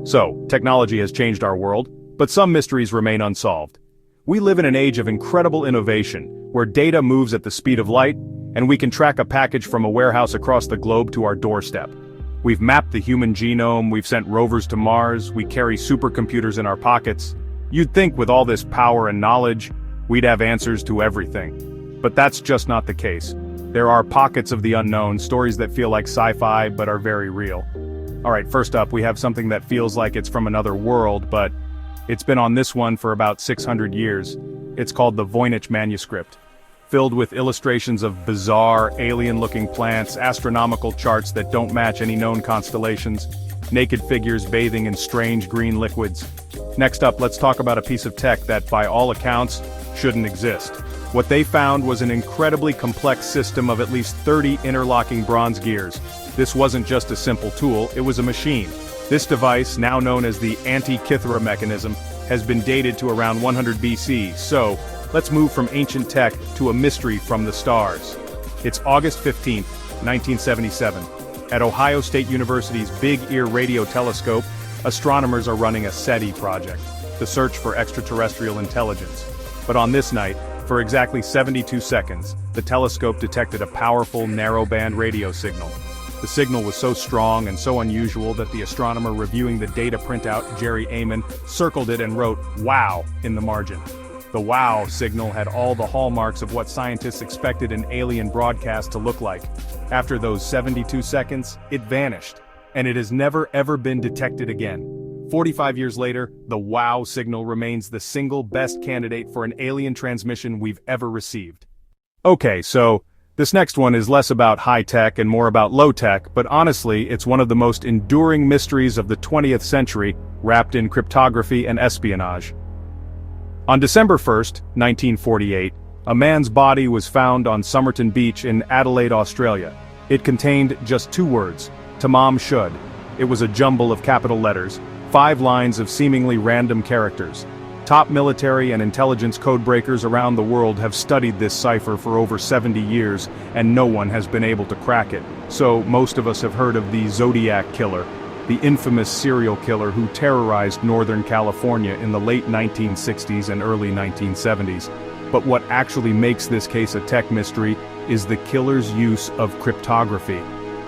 So, technology has changed our world, but some mysteries remain unsolved. We live in an age of incredible innovation, where data moves at the speed of light, and we can track a package from a warehouse across the globe to our doorstep. We've mapped the human genome, we've sent rovers to Mars, we carry supercomputers in our pockets. You'd think with all this power and knowledge, we'd have answers to everything. But that's just not the case. There are pockets of the unknown, stories that feel like sci-fi but are very real. Alright, first up, we have something that feels like it's from another world, but it's been on this one for about 600 years. It's called the Voynich manuscript. Filled with illustrations of bizarre, alien-looking plants, astronomical charts that don't match any known constellations, naked figures bathing in strange green liquids. Next up, let's talk about a piece of tech that, by all accounts, shouldn't exist. What they found was an incredibly complex system of at least 30 interlocking bronze gears. This wasn't just a simple tool, it was a machine. This device, now known as the Antikythera mechanism, has been dated to around 100 BC, so let's move from ancient tech to a mystery from the stars. It's August 15, 1977. At Ohio State University's Big Ear Radio Telescope, astronomers are running a SETI project, the search for extraterrestrial intelligence. But on this night, for exactly 72 seconds, the telescope detected a powerful narrowband radio signal. The signal was so strong and so unusual that the astronomer reviewing the data printout, Jerry Amon, circled it and wrote, "Wow," in the margin. The "wow" signal had all the hallmarks of what scientists expected an alien broadcast to look like. After those 72 seconds, it vanished, and it has never ever been detected again. 45 years later, the "wow" signal remains the single best candidate for an alien transmission we've ever received. Okay, so this next one is less about high-tech and more about low-tech, but honestly, it's one of the most enduring mysteries of the 20th century, wrapped in cryptography and espionage. On December 1, 1948, a man's body was found on Somerton Beach in Adelaide, Australia. It contained just two words, "Tamam Shud." It was a jumble of capital letters, 5 lines of seemingly random characters. Top military and intelligence codebreakers around the world have studied this cipher for over 70 years, and no one has been able to crack it. So most of us have heard of the Zodiac Killer, the infamous serial killer who terrorized Northern California in the late 1960s and early 1970s. But what actually makes this case a tech mystery is the killer's use of cryptography.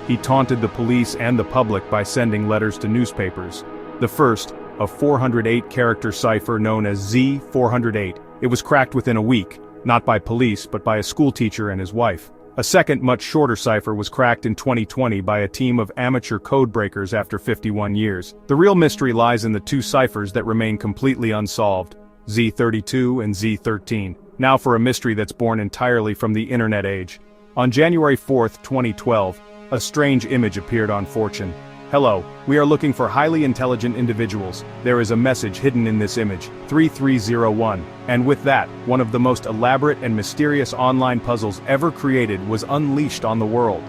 He taunted the police and the public by sending letters to newspapers. The first, a 408-character cipher known as Z408. It was cracked within a week, not by police but by a schoolteacher and his wife. A second, much shorter cipher was cracked in 2020 by a team of amateur codebreakers after 51 years. The real mystery lies in the two ciphers that remain completely unsolved, Z32 and Z13. Now for a mystery that's born entirely from the internet age. On January 4, 2012, a strange image appeared on 4chan. Hello, we are looking for highly intelligent individuals. There is a message hidden in this image, 3301. And with that, one of the most elaborate and mysterious online puzzles ever created was unleashed on the world,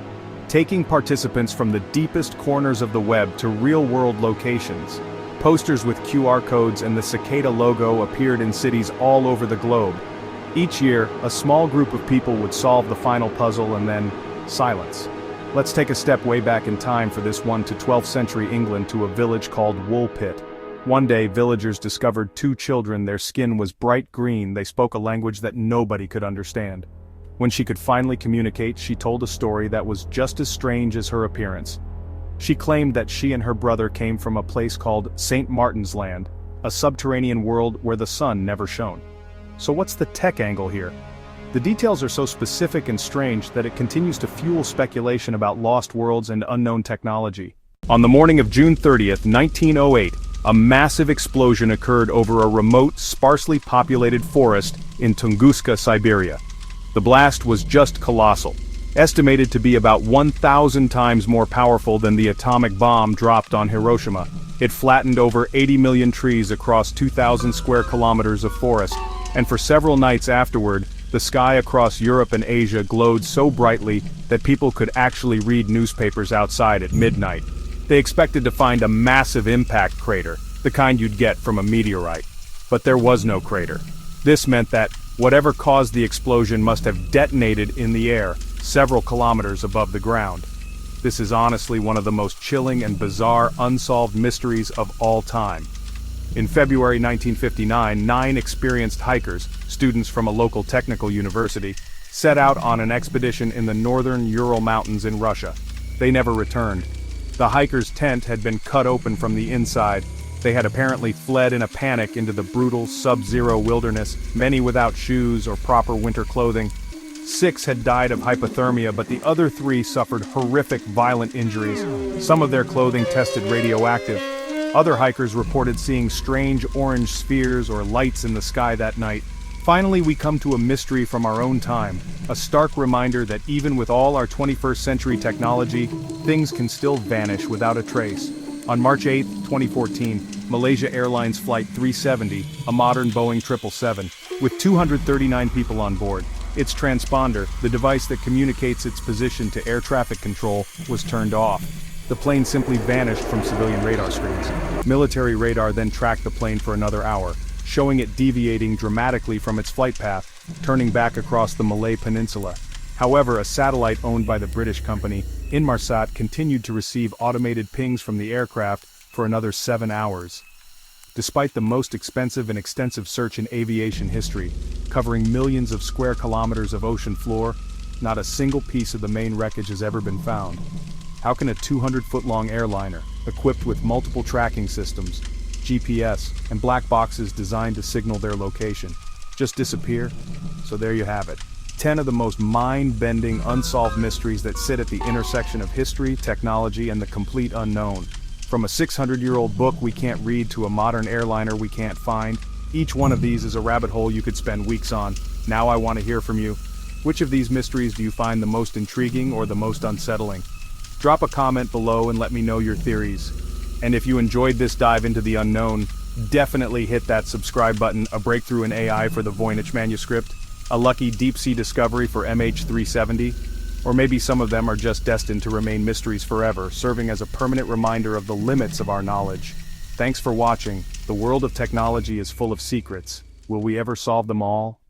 taking participants from the deepest corners of the web to real-world locations. Posters with QR codes and the cicada logo appeared in cities all over the globe. Each year, a small group of people would solve the final puzzle and then silence. Let's take a step way back in time for this one to 12th century England to a village called Woolpit. One day, villagers discovered 2 children. Their skin was bright green. They spoke a language that nobody could understand. When she could finally communicate, she told a story that was just as strange as her appearance. She claimed that she and her brother came from a place called St. Martin's Land, a subterranean world where the sun never shone. So what's the tech angle here? The details are so specific and strange that it continues to fuel speculation about lost worlds and unknown technology. On the morning of June 30th, 1908, a massive explosion occurred over a remote, sparsely populated forest in Tunguska, Siberia. The blast was just colossal, estimated to be about 1,000 times more powerful than the atomic bomb dropped on Hiroshima. It flattened over 80 million trees across 2,000 square kilometers of forest, and for several nights afterward, the sky across Europe and Asia glowed so brightly that people could actually read newspapers outside at midnight. They expected to find a massive impact crater, the kind you'd get from a meteorite. But there was no crater. This meant that whatever caused the explosion must have detonated in the air, several kilometers above the ground. This is honestly one of the most chilling and bizarre unsolved mysteries of all time. In February 1959, 9 experienced hikers, students from a local technical university, set out on an expedition in the northern Ural Mountains in Russia. They never returned. The hikers' tent had been cut open from the inside. They had apparently fled in a panic into the brutal, sub-zero wilderness, many without shoes or proper winter clothing. 6 had died of hypothermia, but the other 3 suffered horrific, violent injuries. Some of their clothing tested radioactive. Other hikers reported seeing strange orange spheres or lights in the sky that night. Finally, we come to a mystery from our own time, a stark reminder that even with all our 21st century technology, things can still vanish without a trace. On March 8, 2014, Malaysia Airlines Flight 370, a modern Boeing 777, with 239 people on board. Its transponder, the device that communicates its position to air traffic control, was turned off. The plane simply vanished from civilian radar screens. Military radar then tracked the plane for another hour, showing it deviating dramatically from its flight path, turning back across the Malay Peninsula. However, a satellite owned by the British company, Inmarsat, continued to receive automated pings from the aircraft for another 7 hours. Despite the most expensive and extensive search in aviation history, covering millions of square kilometers of ocean floor, not a single piece of the main wreckage has ever been found. How can a 200-foot-long airliner, equipped with multiple tracking systems, GPS, and black boxes designed to signal their location, just disappear? So there you have it. 10 of the most mind-bending, unsolved mysteries that sit at the intersection of history, technology, and the complete unknown. From a 600-year-old book we can't read to a modern airliner we can't find, each one of these is a rabbit hole you could spend weeks on. Now I want to hear from you. Which of these mysteries do you find the most intriguing or the most unsettling? Drop a comment below and let me know your theories. And if you enjoyed this dive into the unknown, definitely hit that subscribe button. A breakthrough in AI for the Voynich manuscript, a lucky deep-sea discovery for MH370, or maybe some of them are just destined to remain mysteries forever, serving as a permanent reminder of the limits of our knowledge. Thanks for watching. The world of technology is full of secrets. Will we ever solve them all?